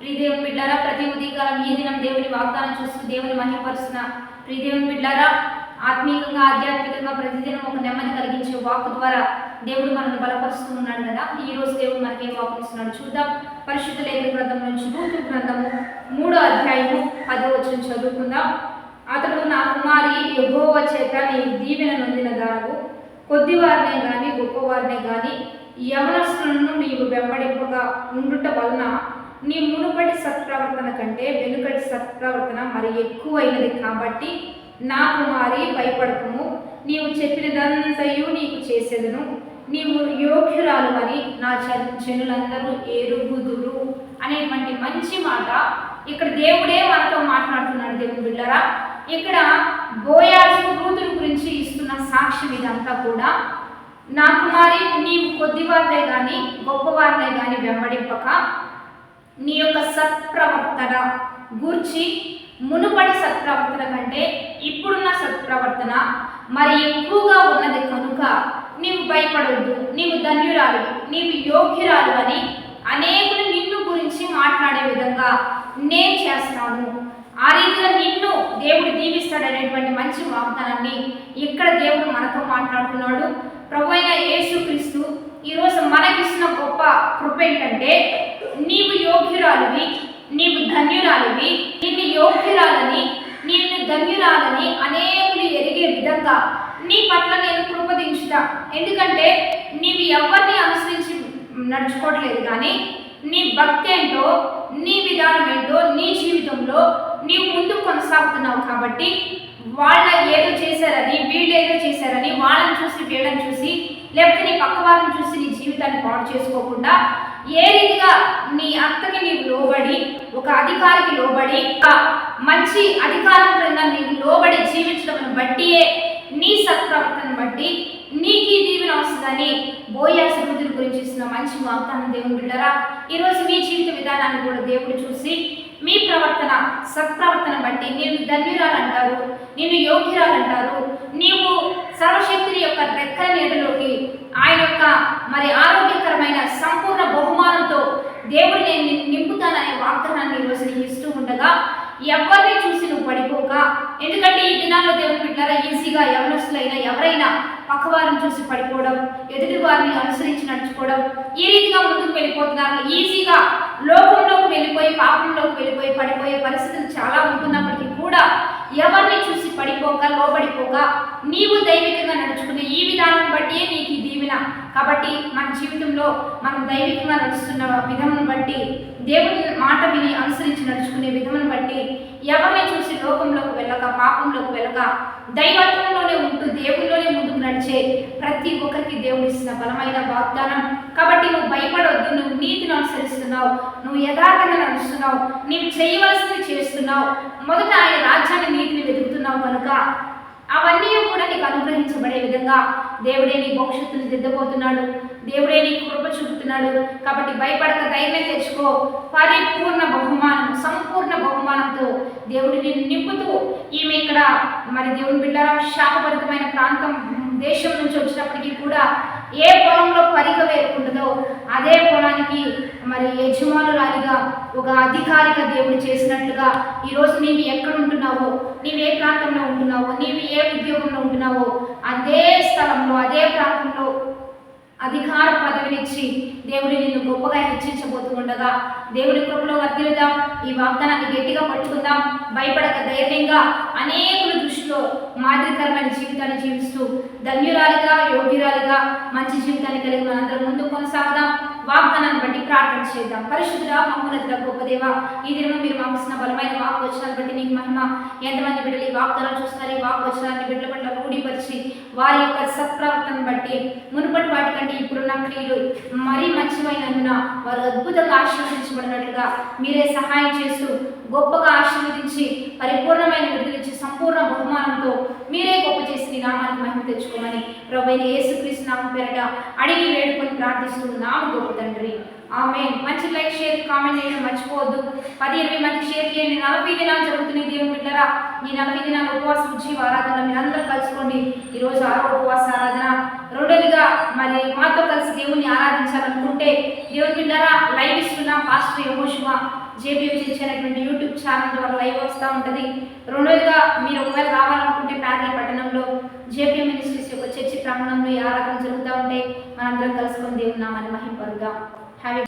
ప్రియ దేవుని బిడ్డారా, ప్రతి ఉదయకాలం ఈ దినం దేవుని వాగ్దానం చూస్తూ దేవుని మహిమపరుస్తున్న ప్రియ దేవుని బిడ్డారా, ఆత్మీయంగా ఆధ్యాత్మికంగా ప్రతిదినం ఒక నెమ్మది కలిగించే వాక్ ద్వారా దేవుడు మనల్ని బలపరుస్తూ ఉన్నాడు కదా. ఈ రోజు దేవుడు మనకి ఏం వాకునిస్తున్నాడు చూద్దాం. పరిశుద్ధ లేఖన గ్రంథం నుంచి రూతు గ్రంథము 3వ అధ్యాయము 10వ వచనం చదువుకుందాం. అతడు, నా కుమారి, యెహోవా చేత నీవు దీవెన నొందిన దానవు, కొద్దివారినే గాని గొప్పవారినే గాని యవనస్తులను నీవు వెంబడింపగా ఉండుట వలన నీ మునుపటి సత్ప్రవర్తన కంటే వెనుకటి సత్ప్రవర్తన మరి ఎక్కువైనది. కాబట్టి నా కుమారి, భయపడకము, నీవు చెప్పినదంతయు నీకు చేసేదను, నీవు యోగ్యురాలు అని నా జనులందరూ ఎరుగుదురు అనేటువంటి మంచి మాట ఇక్కడ దేవుడే మనతో మాట్లాడుతున్నాడు. దేవుని బిడ్డలారా, ఇక్కడ బోయాజు రూతుల గురించి ఇస్తున్న సాక్ష్యం ఇదంతా కూడా. నా కుమారి, నీవు కొద్దివారినే కానీ గొప్పవారినే కానీ వెంబడింపక నీ యొక్క సత్ప్రవర్తన గూర్చి మునుపటి సత్ప్రవర్తన కంటే ఇప్పుడున్న సత్ప్రవర్తన మరి ఎక్కువగా ఉన్నది కనుక నీవు భయపడవద్దు, నీవు ధన్యురాలు, నీవు యోగ్యురాలు అని అనేకులు నిన్ను గురించి మాట్లాడే విధంగా నేను చేస్తాను. ఆ రీతిగా నిన్ను దేవుడు దీవిస్తాడనేటువంటి మంచి వాగ్దానాన్ని ఇక్కడ దేవుడు మనతో మాట్లాడుతున్నాడు. ప్రభు అయిన యేసుక్రీస్తు ఈరోజు మనకిస్తున్న గొప్ప కృప ఏంటంటే, నీవు యోగ్యురాలివి, నీవు ధన్యురాలివి, నిన్ను యోగ్యురాలని, నిన్ను ధన్యురాలని అనేకులు ఎరిగే విధంగా నీ పట్ల నేను కృపదించుతా. ఎందుకంటే నీవు ఎవరిని అనుసరించి నడుచుకోవట్లేదు, కానీ నీ భక్తి ఏంటో, నీ విధానం ఏంటో, నీ జీవితంలో నీవు ముందుకు కొనసాగుతున్నావు. కాబట్టి వాళ్ళ ఏదో చేశారని, వీళ్ళు ఏదో చేశారని, వాళ్ళని చూసి వీళ్ళని చూసి, లేకపోతే నీ పక్క వాళ్ళని చూసి నీ జీవితాన్ని పాడు చేసుకోకుండా ఏ రీతిగా నీ అత్తకి నీవు లోబడి, ఒక అధికారికి లోబడి, మంచి అధికారం క్రింద నీవు లోబడి జీవించడం బట్టియే, నీ సత్ప్రవర్తన బట్టి నీకు ఈ దీవెన వస్తుందని బోయాజు రూతుల గురించి ఇస్తున్న మంచి వాగ్దానం. దేవుని బిడ్డలారా, ఈరోజు మీ జీవిత విధానాన్ని కూడా దేవుడు చూసి మీ ప్రవర్తన, సత్ప్రవర్తన బట్టి నేను ధన్యురాలంటారు, నేను యోగ్యురాలంటారు, నీవు సర్వశక్తుని యొక్క రెక్కల నీడలోకి, ఆయన యొక్క మరి ఆరోగ్యకరమైన సంపూర్ణ బహుమానంతో దేవుడు నేను నింపుతాననే వాగ్దానాన్ని ఈరోజు నీకు ఇస్తూ ఉండగా ఎవరిని చూసి నువ్వు పడిపోక. ఎందుకంటే ఈ దినాల్లో దేవుని బిడ్డలారా, ఈజీగా యవనస్తులైనా ఎవరైనా పక్కవారిని చూసి పడిపోవడం, ఎదుటి వారిని అనుసరించి నడుచుకోవడం, ఈ రీతిగా ముందుకు వెళ్ళిపోతున్నారు. ఈజీగా లోకంలోకి వెళ్ళిపోయి, పాపంలోకి వెళ్ళిపోయి పడిపోయే పరిస్థితులు చాలా ఉంటున్నప్పటికీ కూడా ఎవరిని చూసి పడిపోక, లోబడిపోక నీవు దైవికంగా నడుచుకునే ఈ విధానం బట్టి నీకు ఈ దీవెన. కాబట్టి మన జీవితంలో మనం దైవికంగా నడుస్తున్న విధమును బట్టి, దేవుని మాట విని అనుసరించి నడుచుకునే విధమును బట్టి ఎవరిని చూసి లోకంలోకి వెళ్ళక, పాపంలోకి వెళ్ళక, దైవత్వంలోనే ఉంటూ దేవుల్లోనే ముందుకు నడిచే ప్రతి ఒక్కరికి దేవుడు ఇస్తున్న బలమైన వాగ్దానం. కాబట్టి నువ్వు భయపడవద్దు, నువ్వు నీతిని అనుసరిస్తున్నావు, నువ్వు యథార్థంగా నడుస్తున్నావు, నీవు చేయవలసింది చేస్తున్నావు, మొదట ఆయన రాజ్యాన్ని, నీతిని వెతుకుతున్నావు కనుక అవన్నీ కూడా నీకు అనుగ్రహించబడే విధంగా దేవుడే నీ భవిష్యత్తును దిద్దబోతున్నాడు, దేవుడే నీకు కృప చూపుతున్నాడు. కాబట్టి భయపడక ధైర్యం తెచ్చుకో. పరిపూర్ణ బహుమానం, సంపూర్ణ బహుమానంతో దేవుడు నిన్ను నింపుతూ, ఈమె ఇక్కడ మరి దేవుని బిడ్డల శాపభరితమైన ప్రాంతం, దేశం నుంచి వచ్చినప్పటికీ కూడా ఏ పొలంలో పరిగ వేరుకుంటుందో అదే పొలానికి మరి యజమానురాలిగా, ఒక అధికారిగా దేవుడు చేసినట్లుగా ఈరోజు నీవు ఎక్కడ ఉంటున్నావో, నీవు ఏ ప్రాంతంలో ఉంటున్నావో, నీవు ఏ ఉద్యోగంలో ఉంటున్నావో అదే స్థలంలో, అదే ప్రాంతంలో అధికార పదవినిచ్చి దేవుడి నిన్ను గొప్పగా హెచ్చించబోతూ ఉండగా దేవుడి కృపలో వర్ధిల్లుదాం. ఈ వాగ్దానాన్ని గట్టిగా పట్టుకుందాం. భయపడక ధైర్యంగా అనేకుల దృష్టిలో మాదిరికరమైన జీవితాన్ని జీవిస్తూ ధన్యురాలిగా, యోగ్యురాలిగా మంచి జీవితాన్ని కలిగి మనందరం ముందుకు కొనసాగుదాం. వాగ్దానాన్ని బట్టి ప్రార్థన చేద్దాం. పరిశుద్ధుడా, మహోన్నతుడా, గొప్ప దేవా, ఈ దినం మీరు మాకు ఇస్తున్న బలమైన వాగ్వచనాన్ని బట్టి నీకు మహిమ. ఎంతమంది బిడ్డలు ఈ వాగ్దానాలు చూస్తున్నారు, ఈ వాగ్వచనాన్ని బిడ్డల పట్ల రూఢీపరిచి వారి యొక్క సత్ప్రవర్తన బట్టి మునుపటి వాటికంటే ఇప్పుడున్న క్రియలు మరీ మంచివైనందున వారు అద్భుతంగా ఆశీర్వదించబడినట్లుగా మీరే సహాయం చేస్తూ గొప్పగా ఆశీర్వదించి పరిపూర్ణమైన విడుదలిచ్చి సంపూర్ణ బహుమానంతో మీరే గొప్ప చేసి నీ నామానికి మహిమ తెచ్చుకోమని ప్రభువైన యేసుక్రీస్తు నామం పేరట అడిగి వేడుకొని ప్రార్థిస్తున్నాము గొప్ప తండ్రి. ఆమేన్. మంచి లైక్, షేర్, కామెంట్ చేయడం మర్చిపోవద్దు. 10-20 మందికి షేర్ చేయండి. 40 దినాలు జరుగుతున్నాయి దేవుని బిడ్డలారా. ఈ 40 దినాల ఉపవాస ఉజ్జీవ ఆరాధనలో మీరందరూ కలుసుకోండి. ఈరోజు 6వ ఉపవాస ఆరాధన. రెండోదిగా మరి మాతో కలిసి దేవుణ్ణి ఆరాధించాలనుకుంటే దేవుని బిడ్డలారా లైవ్ ఇస్తున్నాం. పాస్టర్ యెహోషువ జేబీఎం చర్చ్ అనేటువంటి యూట్యూబ్ ఛానల్ ద్వారా లైవ్ వస్తూ ఉంటుంది. రెండోదిగా మీరు ఒకవేళ రావాలనుకుంటే ప్యారల్ పట్టణంలో జేబీఎం మినిస్ట్రీస్ యొక్క చర్చి ప్రాంగణంలో ఈ ఆరాధన జరుగుతూ ఉంటే మనందరం కలుసుకొని దేవుని నామాన్ని మహిమపరుద్దాం. హ్యావ్